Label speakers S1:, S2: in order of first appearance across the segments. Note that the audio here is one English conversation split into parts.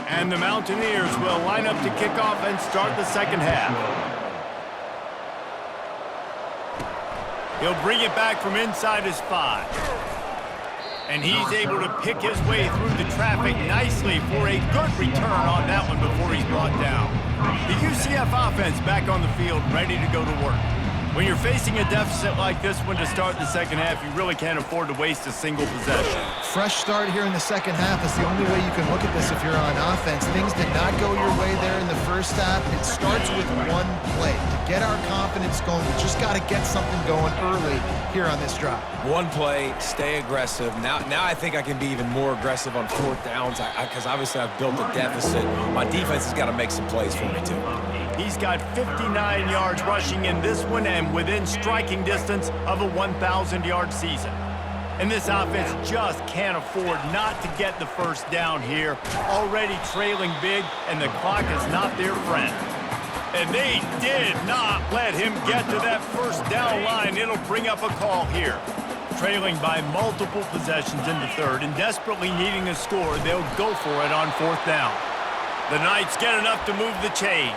S1: And the Mountaineers will line up to kick off and start the second half. He'll bring it back from inside his 5. And he's able to pick his way through the traffic nicely for a good return on that one before he's brought down. The UCF offense back on the field, ready to go to work. When you're facing a deficit like this one to start the second half, you really can't afford to waste a single possession.
S2: Fresh start here in the second half is the only way you can look at this if you're on offense. Things did not go your way there in the first half. It starts with one play. To get our confidence going, we just got to get something going early here on this drive.
S3: One play, stay aggressive. Now I think I can be even more aggressive on fourth downs because obviously I've built a deficit. My defense has got to make some plays for me, too.
S1: He's got 59 yards rushing in this one and within striking distance of a 1,000-yard season. And this offense just can't afford not to get the first down here. Already trailing big, and the clock is not their friend. And they did not let him get to that first down line. It'll bring up a call here. Trailing by multiple possessions in the third and desperately needing a score, they'll go for it on fourth down. The Knights get enough to move the chains.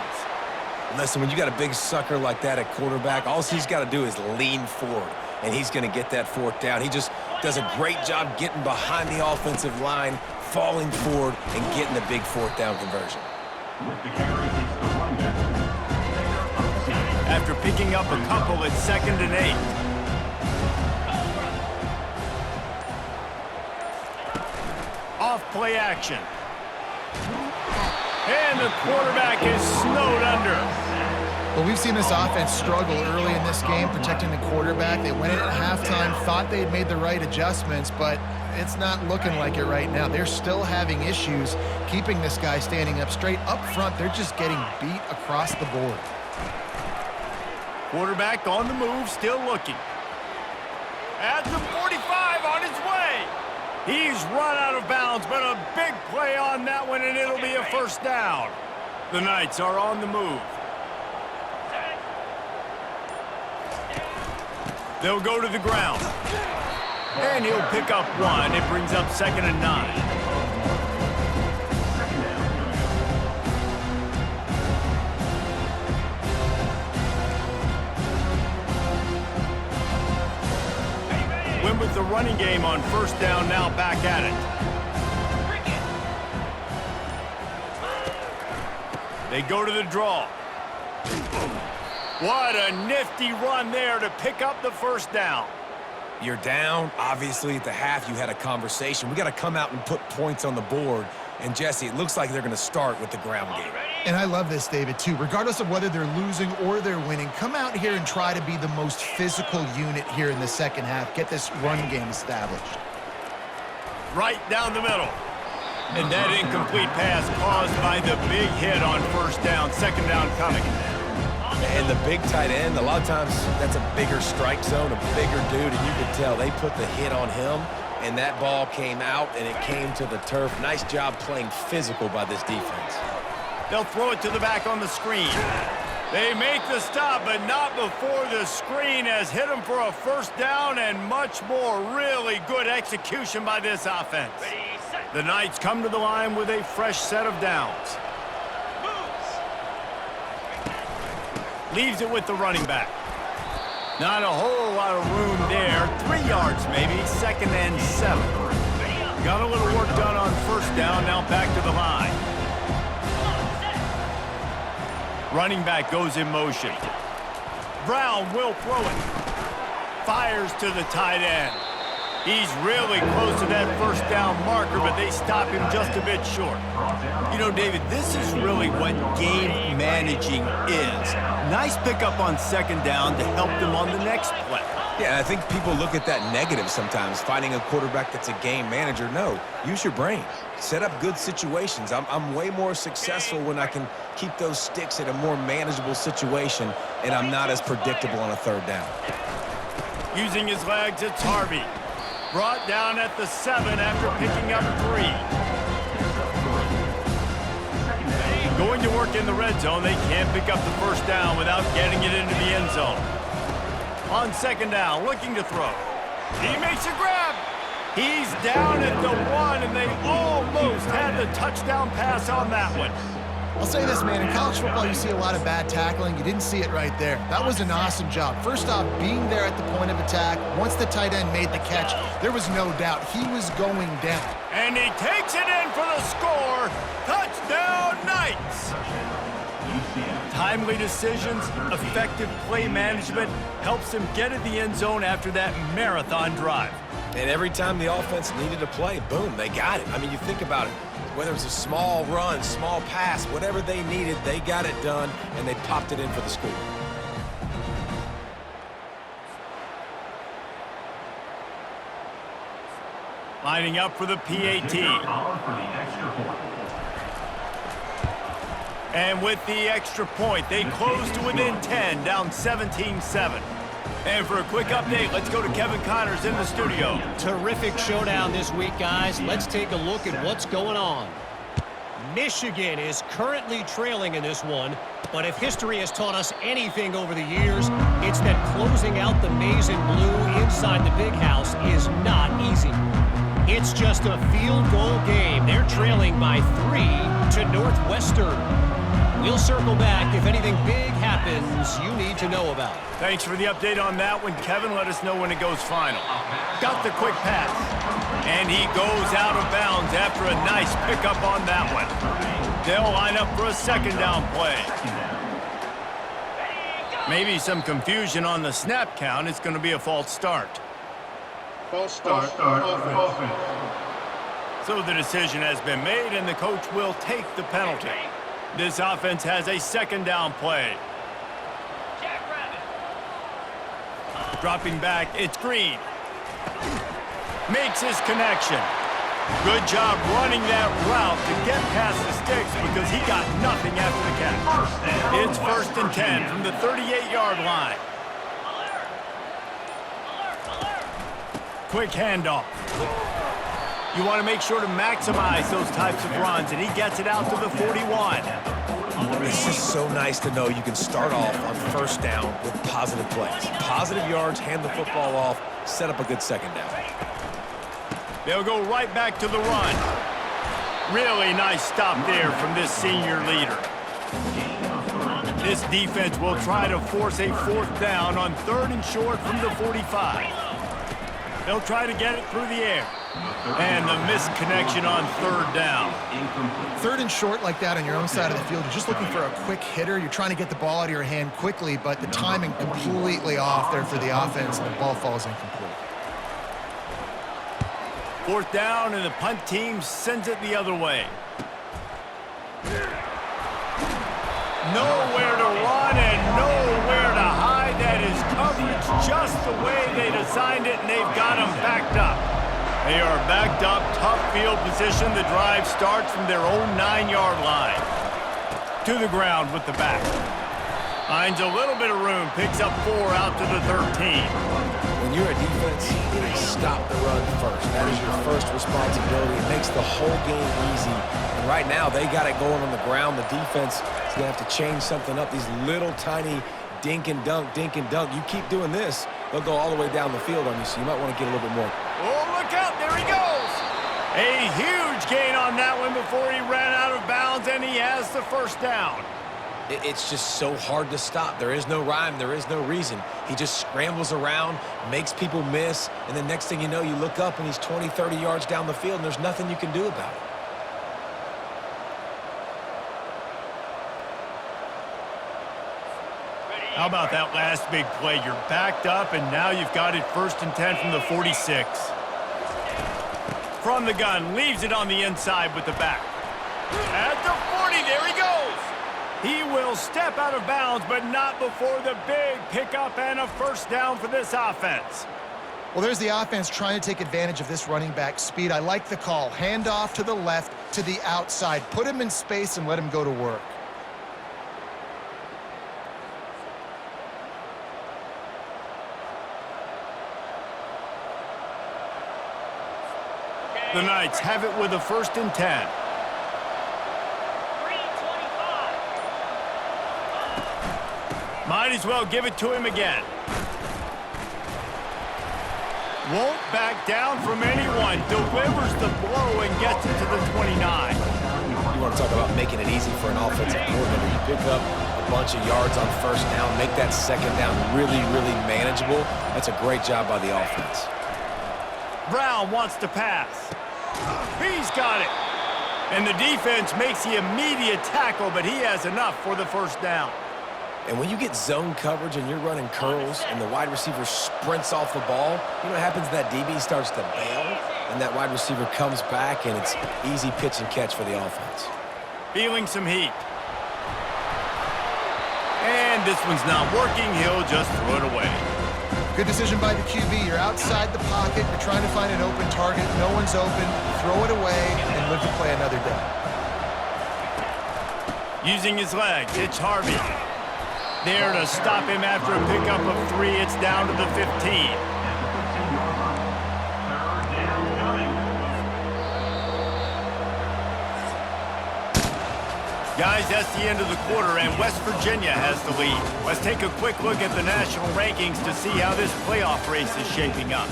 S3: Listen, when you got a big sucker like that at quarterback, all he's got to do is lean forward, and he's going to get that fourth down. He just does a great job getting behind the offensive line, falling forward, and getting the big fourth down conversion.
S1: After picking up a couple, it's 2nd and 8. Off play action. And the quarterback is snowed under.
S2: Well, we've seen this offense struggle early in this game, protecting the quarterback. They went in at halftime, thought they had made the right adjustments, but it's not looking like it right now. They're still having issues keeping this guy standing up straight. Up front, they're just getting beat across the board.
S1: Quarterback on the move, still looking. At the 45, on his way. He's run out of bounds, but a big play on that one, and it'll be a first down. The Knights are on the move. They'll go to the ground. And he'll pick up one. It brings up 2nd and 9. Went with the running game on first down, now back at it. They go to the draw. What a nifty run there to pick up the first down.
S3: You're down. Obviously, at the half, you had a conversation. We got to come out and put points on the board. And, Jesse, it looks like they're going to start with the ground game.
S2: And I love this, David, too. Regardless of whether they're losing or they're winning, come out here and try to be the most physical unit here in the second half. Get this run game established.
S1: Right down the middle. And that incomplete pass caused by the big hit on first down. 2nd down coming.
S3: And the big tight end, a lot of times that's a bigger strike zone, a bigger dude, and you can tell they put the hit on him, and that ball came out, and it came to the turf. Nice job playing physical by this defense.
S1: They'll throw it to the back on the screen. They make the stop, but not before the screen has hit them for a first down and much more. Really good execution by this offense. The Knights come to the line with a fresh set of downs. Leaves it with the running back. Not a whole lot of room there. 3 yards maybe, 2nd and 7. Got a little work done on first down, now back to the line. Running back goes in motion. Brown will throw it. Fires to the tight end. He's really close to that first down marker, but they stop him just a bit short. You know, David, this is really what game managing is. Nice pickup on 2nd down to help them on the next play.
S3: Yeah, I think people look at that negative sometimes, finding a quarterback that's a game manager. No, use your brain. Set up good situations. I'm way more successful when I can keep those sticks in a more manageable situation, and I'm not as predictable on a 3rd down.
S1: Using his legs, it's Harvey. Brought down at the 7 after picking up 3. Going to work in the red zone, they can't pick up the first down without getting it into the end zone. On 2nd down, looking to throw. He makes a grab. He's down at the 1, and they almost had the a touchdown pass on that one.
S2: I'll say this, man, in college football, you see a lot of bad tackling. You didn't see it right there. That was an awesome job. First off, being there at the point of attack. Once the tight end made the catch, there was no doubt he was going down.
S1: And he takes it in for the score. Touchdown, Knights! Timely decisions, effective play management helps them get in the end zone after that marathon drive.
S3: And every time the offense needed to play, boom, they got it. I mean, you think about it. Whether it was a small run, small pass, whatever they needed, they got it done, and they popped it in for the score.
S1: Lining up for the PAT. And with the extra point, they close to within 10, down 17-7. And for a quick update, let's go to Kevin Connors in the studio.
S4: Terrific showdown this week, guys. Let's take a look at what's going on. Michigan is currently trailing in this one, but if history has taught us anything over the years, it's that closing out the maize and blue inside the big house is not easy. It's just a field goal game. They're trailing by 3 to Northwestern. We'll circle back if anything big happens you need to know about.
S1: Thanks for the update on that one, Kevin. Let us know when it goes final. Got the quick pass. And he goes out of bounds after a nice pickup on that one. They'll line up for a second down play. Maybe some confusion on the snap count. It's going to be a false start.
S5: False start. Offense.
S1: So the decision has been made, and the coach will take the penalty. This offense has a second down play. Dropping back, it's Green. Makes his connection. Good job running that route to get past the sticks because he got nothing after the catch. It's 1st and 10 from the 38-yard line. Quick handoff. You want to make sure to maximize those types of runs, and he gets it out to the 41.
S3: It's just so nice to know you can start off on first down with positive plays. Positive yards, hand the football off, set up a good second down.
S1: They'll go right back to the run. Really nice stop there from this senior leader. This defense will try to force a 4th down on 3rd and short from the 45. They'll try to get it through the air. And the missed connection on 3rd down.
S2: 3rd and short like that on your own side of the field, you're just looking for a quick hitter. You're trying to get the ball out of your hand quickly, but the timing completely off there for the offense, and the ball falls incomplete.
S1: 4th down, and the punt team sends it the other way. Nowhere to run and nowhere to hide. That is coverage just the way they designed it, and they've got them backed up. They are backed up, tough field position. The drive starts from their own 9-yard line. To the ground with the back. Finds a little bit of room, picks up 4 out to the 13.
S3: When you're a defense, you need to stop the run first. That is your first responsibility. It makes the whole game easy. And right now, they got it going on the ground. The defense is going to have to change something up. These little tiny dink and dunk, dink and dunk. You keep doing this, they'll go all the way down the field on you, so you might want to get a little bit more.
S1: Oh, look out, there he goes. A huge gain on that one before he ran out of bounds, and he has the 1st down.
S3: It's just so hard to stop. There is no rhyme. There is no reason. He just scrambles around, makes people miss, and then next thing you know, you look up and he's 20, 30 yards down the field, and there's nothing you can do about it.
S1: How about that last big play? You're backed up, and now you've got it 1st and 10 from the 46. From the gun, leaves it on the inside with the back. At the 40, there he goes. He will step out of bounds, but not before the big pickup and a 1st down for this offense.
S2: Well, there's the offense trying to take advantage of this running back speed. I like the call. Hand off to the left, to the outside. Put him in space and let him go to work.
S1: The Knights have it with a 1st and 10. Might as well give it to him again. Won't back down from anyone. Delivers the blow and gets it to the 29.
S3: want to talk about making it easy for an offensive coordinator. You pick up a bunch of yards on first down, make that second down really, really manageable. That's a great job by the offense.
S1: Brown wants to pass. He's got it. And the defense makes the immediate tackle, but he has enough for the first down.
S3: And when you get zone coverage and you're running curls and the wide receiver sprints off the ball, you know what happens? That DB starts to bail, and that wide receiver comes back, and it's easy pitch and catch for the offense.
S1: Feeling some heat. And this one's not working. He'll just throw it away.
S2: Good decision by the QB. You're outside the pocket. You're trying to find an open target. No one's open. Throw it away and live to play another day.
S1: Using his legs, it's Harvey. There to stop him after a pickup of 3. It's down to the 15. Guys, that's the end of the quarter, and West Virginia has the lead. Let's take a quick look at the national rankings to see how this playoff race is shaping up.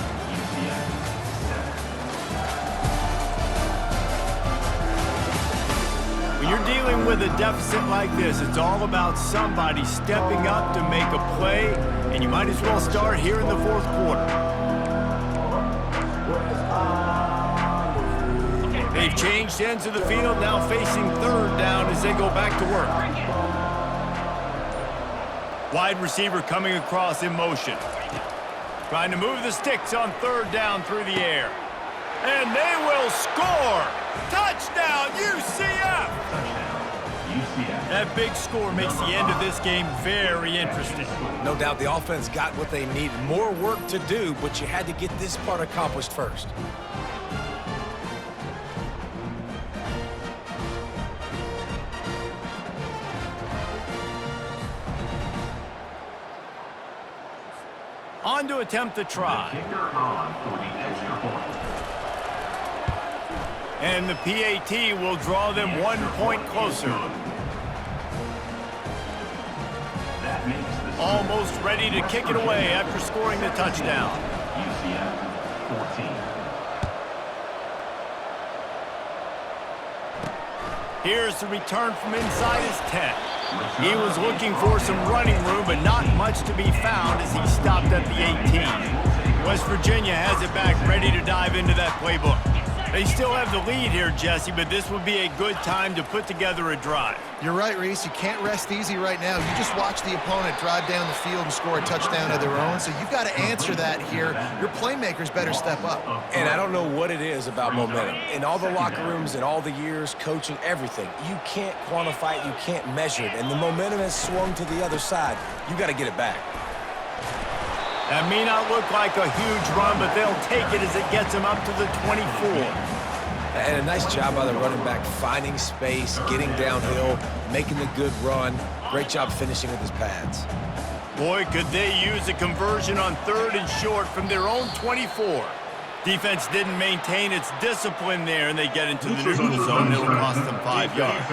S1: When you're dealing with a deficit like this, it's all about somebody stepping up to make a play, and you might as well start here in the fourth quarter. They've changed ends of the field, now facing third down as they go back to work. Wide receiver coming across in motion. Trying to move the sticks on third down through the air. And they will score! Touchdown, UCF! That big score makes the end of this game very interesting.
S3: No doubt the offense got what they needed. More work to do, but you had to get this part accomplished first.
S1: On to attempt the try. And the PAT will draw them 1 point closer. Almost ready to kick it away after scoring the touchdown.
S6: UCF 14.
S1: Here's the return from inside his 10. He was looking for some running room, but not much to be found as he stopped at the 18. West Virginia has it back, ready to dive into that playbook. They still have the lead here, Jesse, but this would be a good time to put together a drive.
S2: You're right, Reese. You can't rest easy right now. You just watch the opponent drive down the field and score a touchdown of their own, so you've got to answer that here. Your playmakers better step up.
S3: And I don't know what it is about momentum. In all the locker rooms, in all the years, coaching, everything, you can't quantify it, you can't measure it, and the momentum has swung to the other side. You got to get it back.
S1: That may not look like a huge run, but they'll take it as it gets them up to the 24.
S3: And a nice job by the running back, finding space, getting downhill, making the good run. Great job finishing with his pads.
S1: Boy, could they use a conversion on 3rd and short from their own 24. Defense didn't maintain its discipline there, and they get into the neutral zone. It'll cost them 5 yards.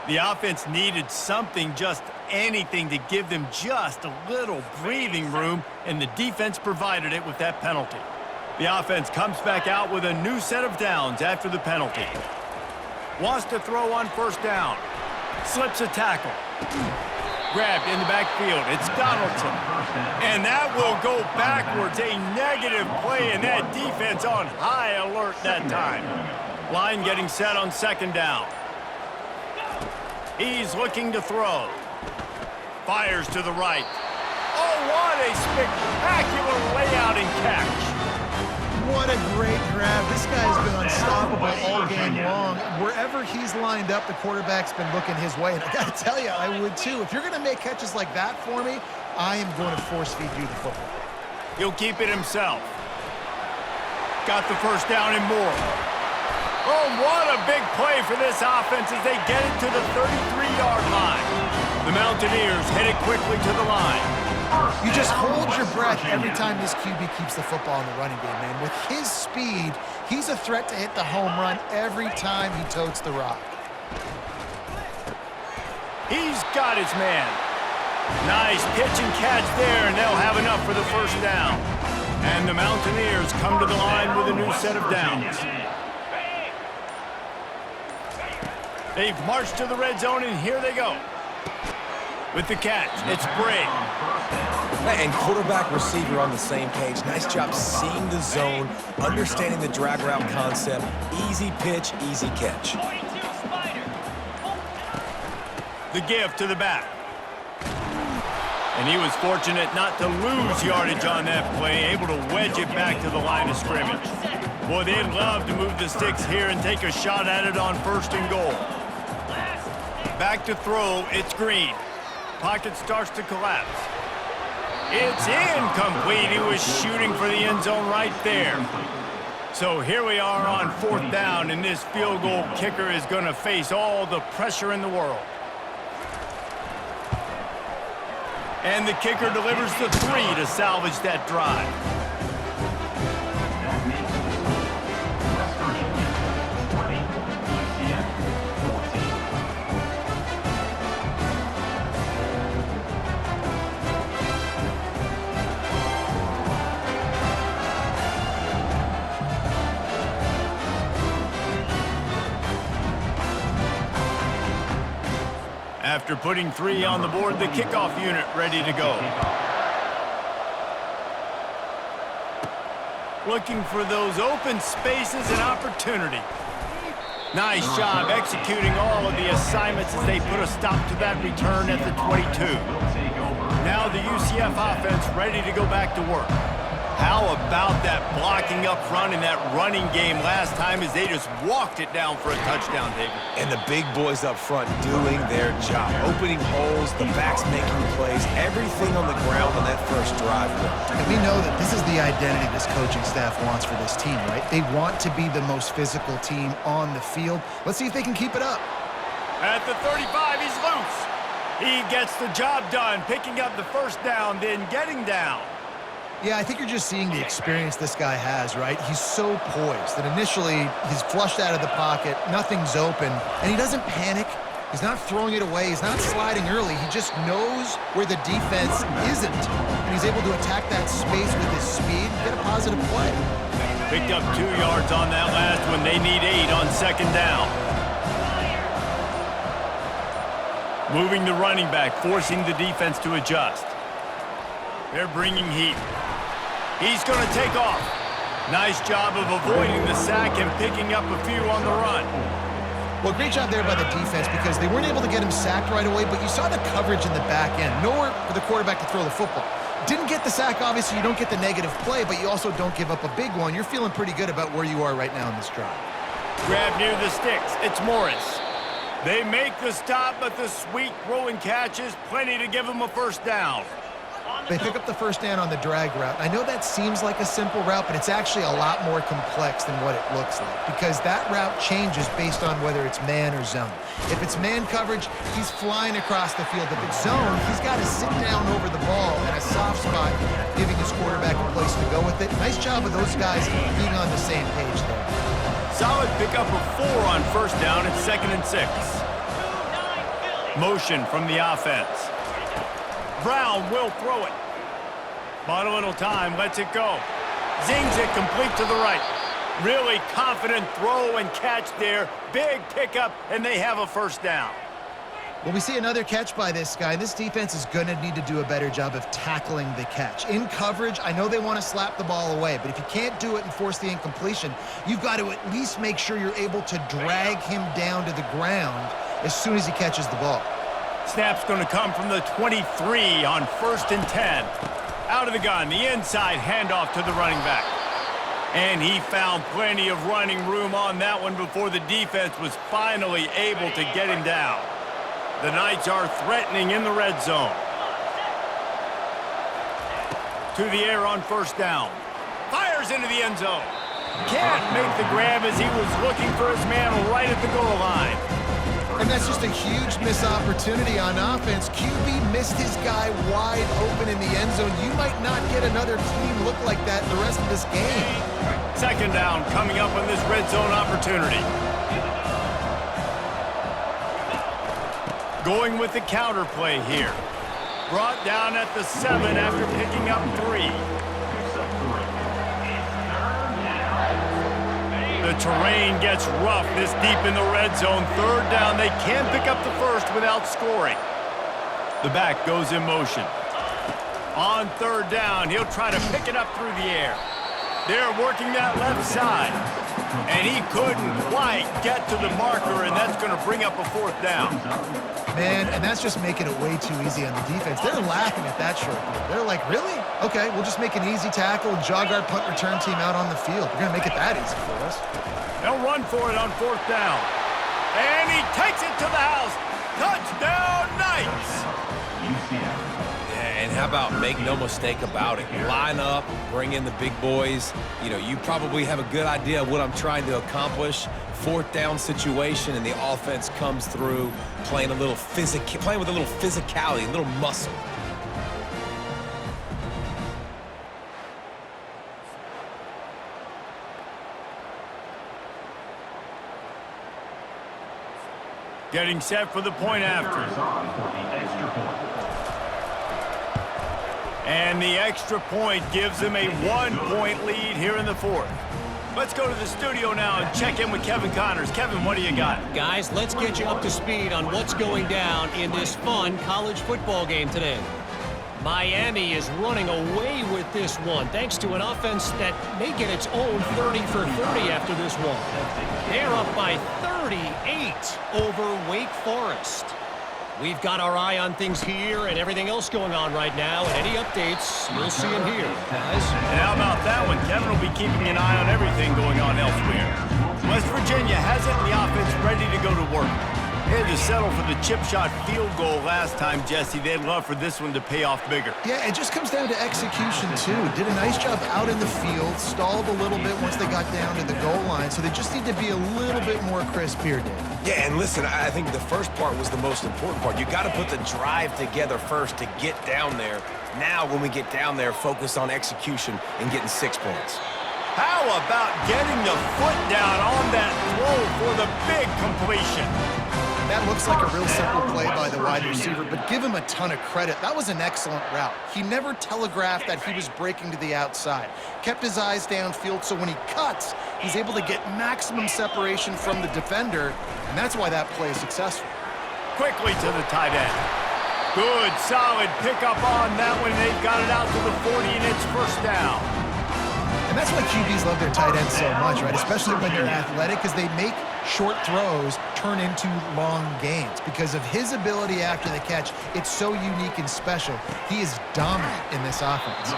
S1: The offense needed something, just anything, to give them just a little breathing room, and the defense provided it with that penalty. The offense comes back out with a new set of downs after the penalty. Wants to throw on first down. Slips a tackle. Grabbed in the backfield. It's Donaldson. And that will go backwards. A negative play, and that defense on high alert that time. Line getting set on second down. He's looking to throw. Fires to the right. Oh, what a spectacular layout and catch.
S2: What a great grab. This guy's been unstoppable all game long. Wherever he's lined up, the quarterback's been looking his way. And I got to tell you, I would too. If you're going to make catches like that for me, I am going to force feed you the football.
S1: He'll keep it himself. Got the first down and more. Oh, what a big play for this offense as they get it to the 33-yard line. The Mountaineers head it quickly to the line.
S2: You just hold your breath every time this QB keeps the football in the running game, man. With his speed, he's a threat to hit the home run every time he totes the rock.
S1: He's got his man. Nice pitch and catch there, and they'll have enough for the first down. And the Mountaineers come to the line with a new set of downs. They've marched to the red zone, and here they go. With the catch, it's Bray.
S3: And quarterback, receiver on the same page. Nice job seeing the zone, understanding the drag route concept. Easy pitch, easy catch.
S1: The give to the back. And he was fortunate not to lose yardage on that play, able to wedge it back to the line of scrimmage. Boy, they'd love to move the sticks here and take a shot at it on 1st and goal. Back to throw, it's Green. Pocket starts to collapse. It's incomplete. He was shooting for the end zone right there. So here we are on 4th down, and this field goal kicker is going to face all the pressure in the world. And the kicker delivers the 3 to salvage that drive. After putting 3 on the board, the kickoff unit ready to go. Looking for those open spaces and opportunity. Nice job executing all of the assignments as they put a stop to that return at the 22. Now the UCF offense ready to go back to work. How about that blocking up front in that running game last time as they just walked it down for a touchdown, David?
S3: And the big boys up front doing their job. Opening holes, the backs making plays, everything on the ground on that first drive.
S2: And we know that this is the identity this coaching staff wants for this team, right? They want to be the most physical team on the field. Let's see if they can keep it up.
S1: At the 35, he's loose. He gets the job done, picking up the 1st down, then getting down.
S2: Yeah, I think you're just seeing the experience this guy has, right? He's so poised that initially he's flushed out of the pocket, nothing's open, and he doesn't panic. He's not throwing it away. He's not sliding early. He just knows where the defense isn't, and he's able to attack that space with his speed and get a positive play.
S1: Picked up 2 yards on that last one. They need 8 on 2nd down. Moving the running back, forcing the defense to adjust. They're bringing heat. He's going to take off. Nice job of avoiding the sack and picking up a few on the run.
S2: Well, great job there by the defense because they weren't able to get him sacked right away, but you saw the coverage in the back end. Nowhere for the quarterback to throw the football. Didn't get the sack, obviously. You don't get the negative play, but you also don't give up a big one. You're feeling pretty good about where you are right now in this drive.
S1: Grab near the sticks. It's Morris. They make the stop, but the sweet throw and catch is plenty to give them a 1st down.
S2: They pick up the 1st down on the drag route. I know that seems like a simple route, but it's actually a lot more complex than what it looks like because that route changes based on whether it's man or zone. If it's man coverage, he's flying across the field. If it's zone, he's got to sit down over the ball in a soft spot, giving his quarterback a place to go with it. Nice job of those guys being on the same page there.
S1: Solid pickup of 4 on 1st down and 2nd and 6. Motion from the offense. Brown will throw it. Bought a little time, lets it go. Zings it complete to the right. Really confident throw and catch there. Big pickup, and they have a 1st down.
S2: Well, we see another catch by this guy. This defense is going to need to do a better job of tackling the catch. In coverage, I know they want to slap the ball away, but if you can't do it and force the incompletion, you've got to at least make sure you're able to drag him down to the ground as soon as he catches the ball.
S1: Snap's going to come from the 23 on 1st and 10. Out of the gun, the inside handoff to the running back. And he found plenty of running room on that one before the defense was finally able to get him down. The Knights are threatening in the red zone. To the air on 1st down. Fires into the end zone. Can't make the grab as he was looking for his man right at the goal line.
S2: And that's just a huge missed opportunity on offense. QB missed his guy wide open in the end zone. You might not get another clean look like that the rest of this game.
S1: 2nd down coming up on this red zone opportunity. Going with the counter play here. Brought down at the 7 after picking up 3. terrain gets rough this deep in the red zone. Third down, they can pick up the first without scoring. The back goes in motion. On third down, he'll try to pick it up through the air. They're working that left side. And he couldn't quite get to the marker, and that's going to bring up a fourth down.
S2: Man, and that's just making it way too easy on the defense. They're laughing at that short game. They're like, really? Okay, we'll just make an easy tackle and jog our punt return team out on the field. We're going to make it that easy for us.
S1: They'll run for it on fourth down. And he takes it to the house. Touchdown, Knights!
S6: UCF.
S3: And how about make no mistake about it? Line up, bring in the big boys. You know, you probably have a good idea of what I'm trying to accomplish. Fourth down situation, and the offense comes through playing with a little physicality, a little muscle.
S1: Getting set for the point after.
S6: Is on for the extra point.
S1: And the extra point gives them a 1-point lead here in the fourth. Let's go to the studio now and check in with Kevin Connors. Kevin, what do you got?
S4: Guys, let's get you up to speed on what's going down in this fun college football game today. Miami is running away with this one, thanks to an offense that may get its own 30 for 30 after this one. They're up by 38 over Wake Forest. We've got our eye on things here and everything else going on right now, and any updates, you'll see them here, guys.
S1: And how about that one? Kevin will be keeping an eye on everything going on elsewhere. West Virginia has it, and the offense ready to go to work. They had to settle for the chip shot field goal last time, Jesse. They'd love for this one to pay off bigger.
S2: Yeah, it just comes down to execution, too. Did a nice job out in the field, stalled a little bit once they got down to the goal line, so they just need to be a little bit more crisp here, Dave.
S3: Yeah, and listen, I think the first part was the most important part. You got to put the drive together first to get down there. Now, when we get down there, focus on execution and getting 6 points.
S1: How about getting the foot down on that throw for the big completion?
S2: That looks like a real simple play by the wide receiver, but give him a ton of credit. That was an excellent route. He never telegraphed that he was breaking to the outside. Kept his eyes downfield, so when he cuts, he's able to get maximum separation from the defender, and that's why that play is successful.
S1: Quickly to the tight end. Good, solid pickup on that one. They've got it out to the 40, and it's first down.
S2: And that's why QBs love their tight ends so much, right? Especially when they're athletic, because they make short throws turn into long gains. Because of his ability after the catch, it's so unique and special. He is dominant in this offense.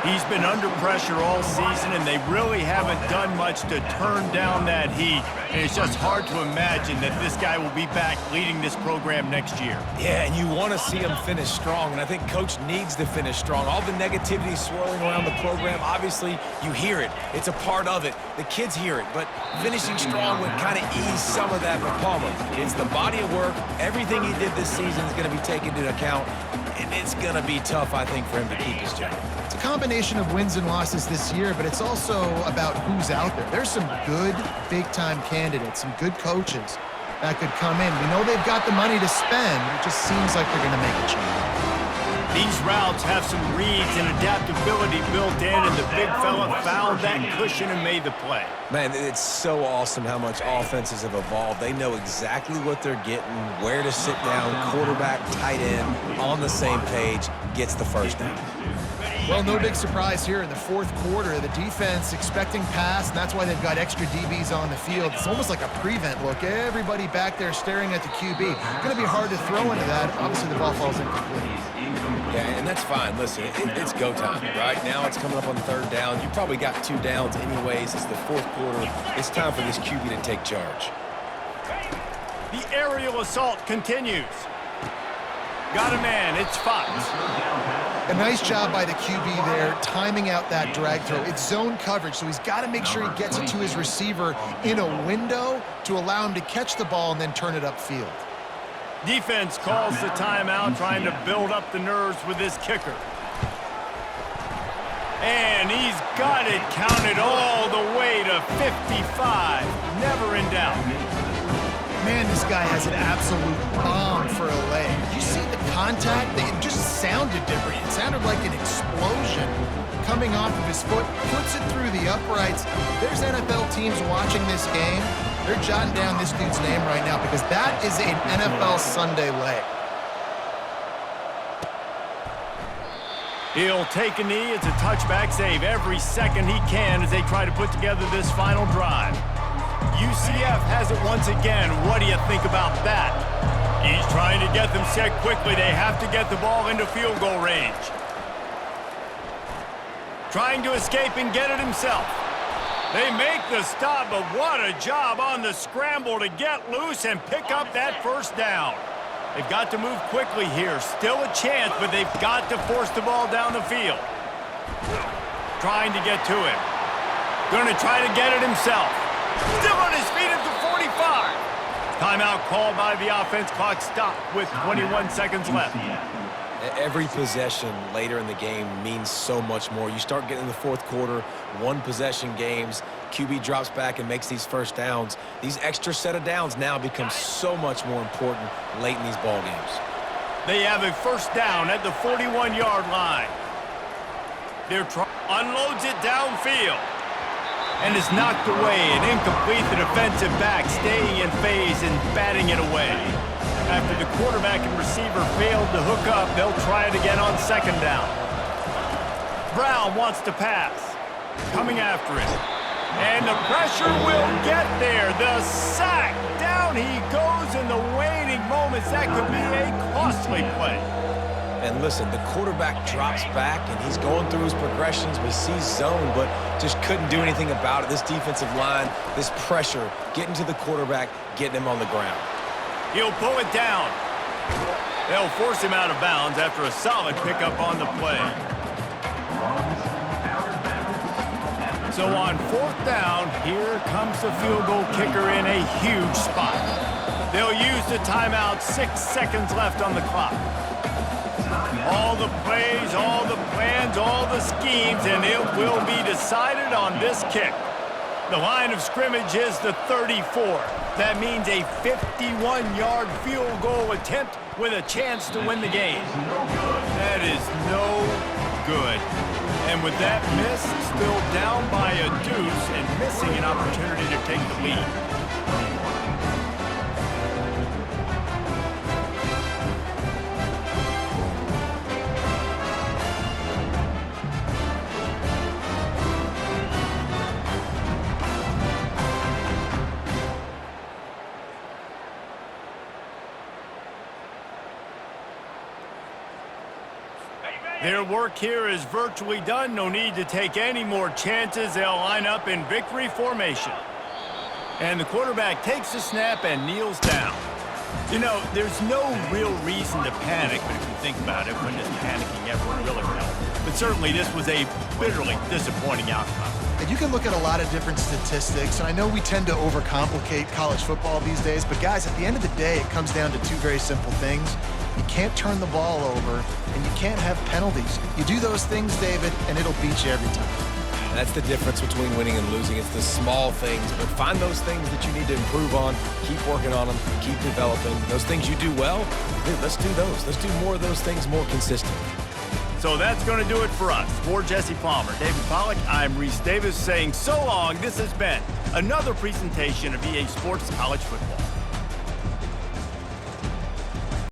S1: He's been under pressure all season, and they really haven't done much to turn down that heat. And it's just hard to imagine that this guy will be back leading this program next year.
S3: Yeah, and you want to see him finish strong, and I think Coach needs to finish strong. All the negativity swirling around the program, obviously, you hear it. It's a part of it. The kids hear it, but finishing strong would kind of ease some of that for Palmer. It's the body of work. Everything he did this season is going to be taken into account, and it's going to be tough, I think, for him to keep his job.
S2: It's a combination of wins and losses this year, but it's also about who's out there. There's some good big-time candidates, some good coaches that could come in. We know they've got the money to spend. It just seems like they're going to make a change.
S1: These routes have some reads and adaptability built in, and the big fella found that cushion and made the play.
S3: Man, it's so awesome how much offenses have evolved. They know exactly what they're getting, where to sit down, quarterback, tight end, on the same page, gets the first down.
S2: Well, no big surprise here in the fourth quarter. The defense expecting pass, and that's why they've got extra DBs on the field. It's almost like a prevent look. Everybody back there staring at the QB. Going to be hard to throw into that. Obviously, the ball falls incomplete.
S3: Yeah, and that's fine. Listen, it's go time, right? Now it's coming up on third down. You probably got 2 downs anyways. It's the fourth quarter. It's time for this QB to take charge.
S1: The aerial assault continues. Got a man. It's Fox.
S2: A nice job by the QB there, timing out that drag throw. It's zone coverage, so he's got to make sure he gets it to his receiver in a window to allow him to catch the ball and then turn it upfield.
S1: Defense calls the timeout, trying to build up the nerves with this kicker. And he's got it counted all the way to 55. Never in doubt.
S2: Man, this guy has an absolute bomb for a leg. You see the contact? It just sounded different. It sounded like an explosion coming off of his foot. Puts it through the the uprights. There's NFL teams watching this game. They're jotting down this dude's name right now because that is an NFL Sunday leg.
S1: He'll take a knee. It's a touchback save every second he can as they try to put together this final drive. UCF has it once again. What do you think about that? He's trying to get them set quickly. They have to get the ball into field goal range. Trying to escape and get it himself. They make the stop, but what a job on the scramble to get loose and pick up that first down. They've got to move quickly here. Still a chance, but they've got to force the ball down the field. Trying to get to him. Going to try to get it himself. Still on his feet at the 45. Timeout called by the offense. Clock stopped with 21 seconds left.
S3: Every possession later in the game means so much more. You start getting in the fourth quarter, one-possession games, QB drops back and makes these first downs. These extra set of downs now become so much more important late in these ball games.
S1: They have a first down at the 41-yard line. Unloads it downfield. And is knocked away and incomplete. The defensive back staying in phase and batting it away. After the quarterback and receiver failed to hook up, they'll try it again on second down. Brown wants to pass. Coming after it. And the pressure will get there. The sack. Down he goes in the waning moments. That could be a costly play.
S3: And listen, the quarterback drops back, and he's going through his progressions. We see zone, but just couldn't do anything about it. This defensive line, this pressure, getting to the quarterback, getting him on the ground.
S1: He'll pull it down. They'll force him out of bounds after a solid pickup on the play. So on fourth down, here comes the field goal kicker in a huge spot. They'll use the timeout, 6 seconds left on the clock. All the plays, all the plans, all the schemes, and it will be decided on this kick. The line of scrimmage is the 34. That means a 51-yard field goal attempt with a chance to win the game. That is no good. And with that miss, still down by a deuce and missing an opportunity to take the lead. Their work here is virtually done. No need to take any more chances. They'll line up in victory formation. And the quarterback takes the snap and kneels down. You know, there's no real reason to panic, but if you think about it, when does panicking ever really help? But certainly this was a bitterly disappointing outcome.
S2: And you can look at a lot of different statistics, and I know we tend to overcomplicate college football these days, but guys, at the end of the day, it comes down to two very simple things. You can't turn the ball over, and you can't have penalties. You do those things, David, and it'll beat you every time.
S3: That's the difference between winning and losing. It's the small things, but find those things that you need to improve on, keep working on them, keep developing. Those things you do well, dude, let's do those. Let's do more of those things more consistently.
S1: So that's going to do it for us. For Jesse Palmer, David Pollack, I'm Reese Davis saying so long. This has been another presentation of EA Sports College Football.